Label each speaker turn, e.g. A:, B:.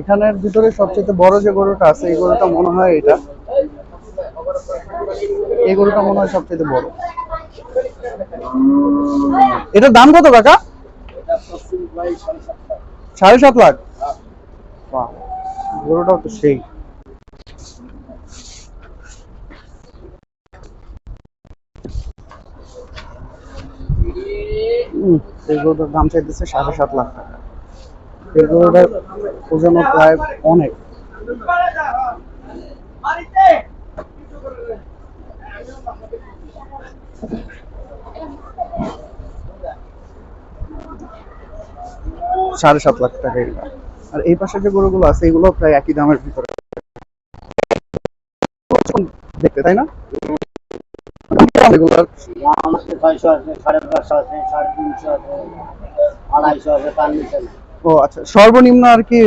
A: এখানের ভিতরে সবচেয়ে বড় যে গরুটা আছে এই গরুটা মনে হয় এটা, এই গরুটা মনে হয় সবচেয়ে বড়। এটার দাম কত কাকা? 7.5 লাখ। বাহ, গরুটাও তো সেই। এই গরুটার দাম চাইতেছে 7.5 লাখ টাকা। এই গরুটার ওজন প্রায় অনেক। $7.5 লাখ টাকা এটা। আর এই পাশে যে গরুগুলো আছে এগুলো প্রায় একই দামের ভিতরে দেখতে, তাই না? এগুলোর
B: দাম আছে 600 আছে, 550 আছে, 350 আছে, 250 আছে, 250 আছে, তার নিচে না।
A: ও আচ্ছা, সর্বনিম্ন আর কি